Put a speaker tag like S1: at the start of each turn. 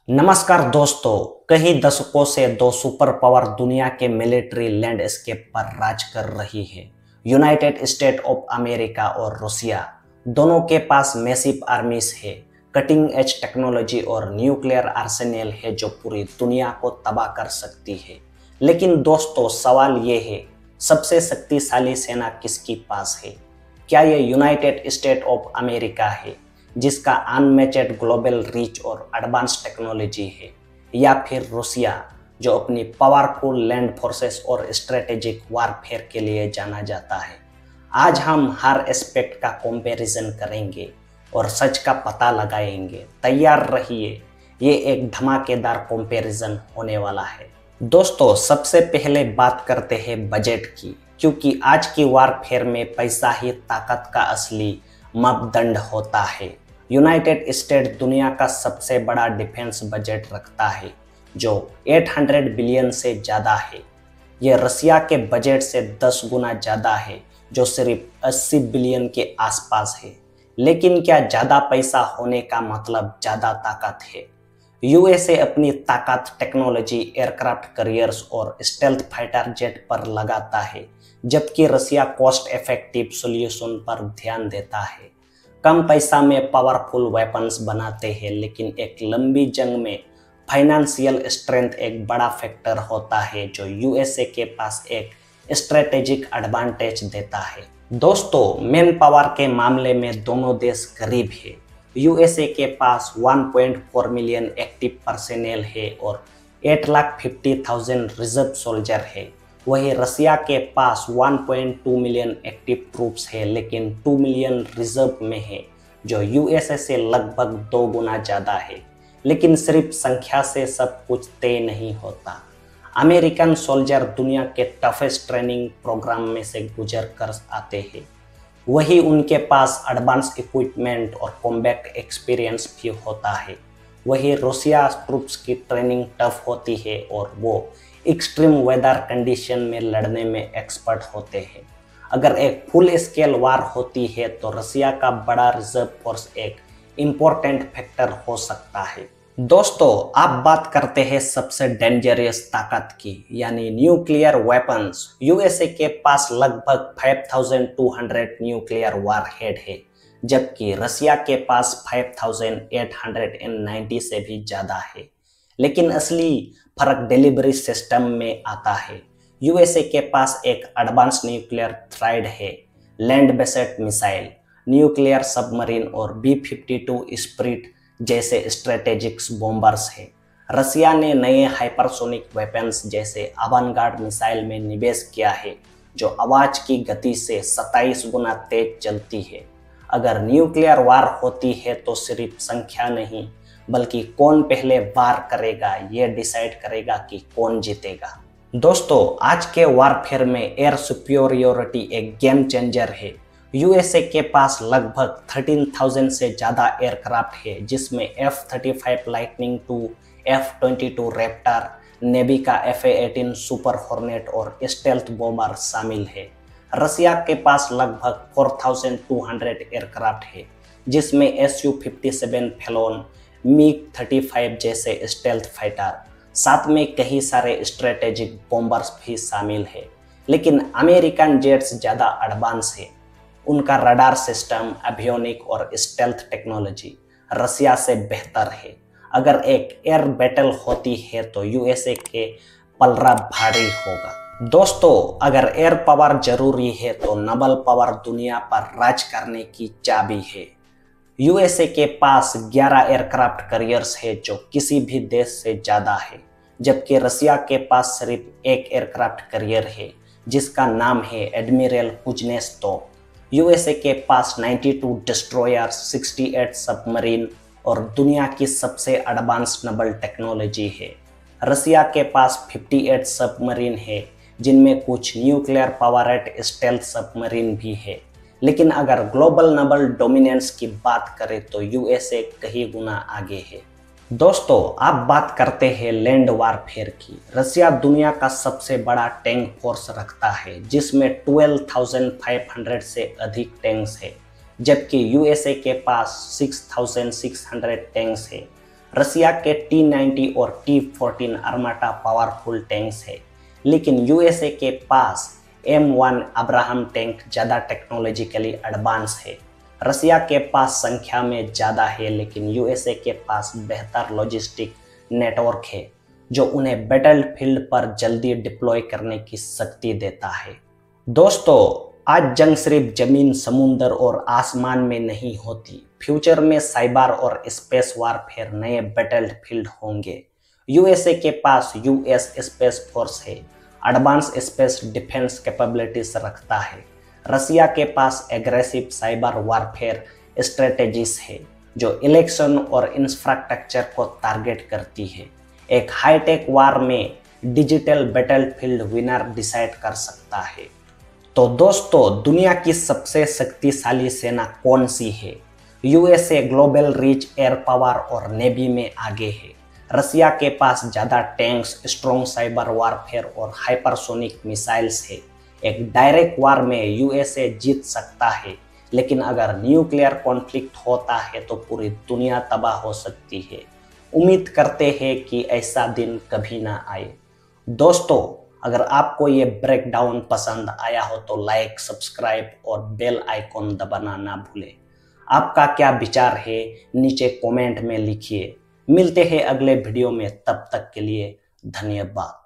S1: नमस्कार दोस्तों। कई दशकों से दो सुपर पावर दुनिया के मिलिट्री लैंडस्केप पर राज कर रही है। यूनाइटेड स्टेट ऑफ अमेरिका और रूसिया दोनों के पास मैसिव आर्मीज है, कटिंग एज टेक्नोलॉजी और न्यूक्लियर आर्सेनल है जो पूरी दुनिया को तबाह कर सकती है। लेकिन दोस्तों, सवाल ये है, सबसे शक्तिशाली सेना किसके पास है? क्या ये यूनाइटेड स्टेट ऑफ अमेरिका है जिसका अनमैचड ग्लोबल रीच और एडवांस टेक्नोलॉजी है, या फिर रूसिया जो अपनी पावरफुल लैंड फोर्सेस और स्ट्रेटेजिक वारफेयर के लिए जाना जाता है? आज हम हर एस्पेक्ट का कंपैरिजन करेंगे और सच का पता लगाएंगे। तैयार रहिए, ये एक धमाकेदार कंपैरिजन होने वाला है। दोस्तों, सबसे पहले बात करते हैं बजट की, क्योंकि आज की वारफेयर में पैसा ही ताकत का असली मापदंड होता है। यूनाइटेड स्टेट दुनिया का सबसे बड़ा डिफेंस बजट रखता है जो 800 बिलियन से ज़्यादा है। यह रसिया के बजट से 10 गुना ज़्यादा है जो सिर्फ 80 बिलियन के आसपास है। लेकिन क्या ज़्यादा पैसा होने का मतलब ज़्यादा ताकत है? यूएसए अपनी ताकत टेक्नोलॉजी, एयरक्राफ्ट कैरियर्स और स्टेल्थ फाइटर जेट पर लगाता है, जबकि रसिया कॉस्ट इफेक्टिव सॉल्यूशन पर ध्यान देता है। कम पैसा में पावरफुल वेपन्स बनाते हैं, लेकिन एक लंबी जंग में फाइनेंशियल स्ट्रेंथ एक बड़ा फैक्टर होता है जो यूएसए के पास एक स्ट्रेटेजिक एडवांटेज देता है। दोस्तों, मैन पावर के मामले में दोनों देश करीब है। यूएसए के पास 1.4 मिलियन एक्टिव पर्सनल है और 8,50,000 रिजर्व सोल्जर है। वहीं रसिया के पास 1.2 मिलियन एक्टिव ट्रूप्स है, लेकिन 2 मिलियन रिजर्व में है, जो यूएसए से लगभग 2 गुना ज़्यादा है। लेकिन सिर्फ संख्या से सब कुछ तय नहीं होता। अमेरिकन सोल्जर दुनिया के टफेस्ट ट्रेनिंग प्रोग्राम में से गुजर कर आते हैं, वही उनके पास एडवांस इक्विपमेंट और कॉम्बैट एक्सपीरियंस भी होता है। वही रूसिया ट्रूप्स की ट्रेनिंग टफ होती है और वो एक्सट्रीम वेदर कंडीशन में लड़ने में एक्सपर्ट होते हैं। अगर एक फुल स्केल वार होती है तो रसिया का बड़ा रिजर्व फोर्स एक इम्पोर्टेंट फैक्टर हो सकता है। दोस्तों, आप बात करते हैं सबसे डेंजरस ताकत की, यानी न्यूक्लियर वेपन्स। यूएसए के पास लगभग 5200 न्यूक्लियर वारहेड है, जबकि रसिया के पास 5890 से भी ज़्यादा है। लेकिन असली फर्क डिलीवरी सिस्टम में आता है। यूएसए के पास एक एडवांस न्यूक्लियर थ्राइड है, land based missile, nuclear submarine और B-52 स्पिरिट जैसे स्ट्रेटेजिक बॉम्बर्स है। रसिया ने नए हाइपरसोनिक वेपन्स जैसे अवांगार्ड मिसाइल में निवेश किया है, जो आवाज की गति से 27 गुना तेज चलती है। अगर न्यूक्लियर वार होती है तो सिर्फ संख्या नहीं, बल्कि कौन पहले वार करेगा ये डिसाइड करेगा कि कौन जीतेगा। दोस्तों, आज के वारफेयर में एयर सुपीरियोरिटी एक गेम चेंजर है। यूएसए के पास लगभग 13,000 से ज़्यादा एयरक्राफ्ट है, जिसमें F-35 lightning II, F-22 Raptor, navy का FA-18 सुपर हॉर्नेट और स्टेल्थ बॉम्बर शामिल है। रसिया के पास लगभग 4,200 एयरक्राफ्ट है, जिसमें Su-57 फैलोन, MiG-35 जैसे स्टेल्थ फाइटर, साथ में कई सारे स्ट्रेटेजिक बॉम्बर्स भी शामिल है। लेकिन अमेरिकन जेट्स ज़्यादा एडवांस है। उनका रडार सिस्टम, एवियोनिक और स्टेल्थ टेक्नोलॉजी रसिया से बेहतर है। अगर एक एयर बैटल होती है तो यूएसए के पलड़ा भारी होगा। दोस्तों, अगर एयर पावर जरूरी है तो नवल पावर दुनिया पर राज करने की चाबी है। यूएसए के पास 11 एयरक्राफ्ट कैरियर्स है जो किसी भी देश से ज़्यादा है, जबकि रसिया के पास सिर्फ एक एयरक्राफ्ट कैरियर है जिसका नाम है एडमिरल कुज्नेत्सोव। यूएसए के पास 92 डिस्ट्रॉयर्स, 68 सबमरीन और दुनिया की सबसे एडवांस नवल टेक्नोलॉजी है। रसिया के पास 58 सबमरीन है, जिनमें कुछ न्यूक्लियर पावरेड स्टेल्थ सबमरीन भी है। लेकिन अगर ग्लोबल नवल डोमिनेंस की बात करें तो यूएसए कई गुना आगे है। दोस्तों, आप बात करते हैं लैंड वारफेयर की। रसिया दुनिया का सबसे बड़ा टैंक फोर्स रखता है, जिसमें 12,500 से अधिक टैंक्स है, जबकि यूएसए के पास 6,600 टैंक्स है। रसिया के T-90 और T-14 आर्माटा पावरफुल टैंक्स है, लेकिन यूएसए के पास M1 अब्राहम टैंक ज़्यादा टेक्नोलॉजिकली एडवांस है। रसिया के पास संख्या में ज़्यादा है, लेकिन यूएसए के पास बेहतर लॉजिस्टिक नेटवर्क है जो उन्हें बैटलफील्ड पर जल्दी डिप्लॉय करने की शक्ति देता है। दोस्तों, आज जंग सिर्फ जमीन, समुंदर और आसमान में नहीं होती। फ्यूचर में साइबर और स्पेस वारफेयर नए बैटलफील्ड होंगे। यूएसए के पास यूएस स्पेस फोर्स है, एडवांस स्पेस डिफेंस कैपेबिलिटीज रखता है। रसिया के पास एग्रेसिव साइबर वारफेयर स्ट्रेटेजीज है जो इलेक्शन और इंफ्रास्ट्रक्चर को टारगेट करती है। एक हाईटेक वार में डिजिटल बैटलफील्ड विनर डिसाइड कर सकता है। तो दोस्तों, दुनिया की सबसे शक्तिशाली सेना कौन सी है? USA global reach, air power और नेवी में आगे है। रसिया के पास ज़्यादा टैंक्स, स्ट्रॉन्ग साइबर वारफेयर और हाइपरसोनिक मिसाइल्स है। एक डायरेक्ट वार में यूएसए जीत सकता है, लेकिन अगर न्यूक्लियर कॉन्फ्लिक्ट होता है तो पूरी दुनिया तबाह हो सकती है। उम्मीद करते हैं कि ऐसा दिन कभी ना आए। दोस्तों, अगर आपको ये ब्रेकडाउन पसंद आया हो तो लाइक, सब्सक्राइब और बेल आइकॉन दबाना ना भूलें। आपका क्या विचार है नीचे कमेंट में लिखिए। मिलते हैं अगले वीडियो में, तब तक के लिए धन्यवाद।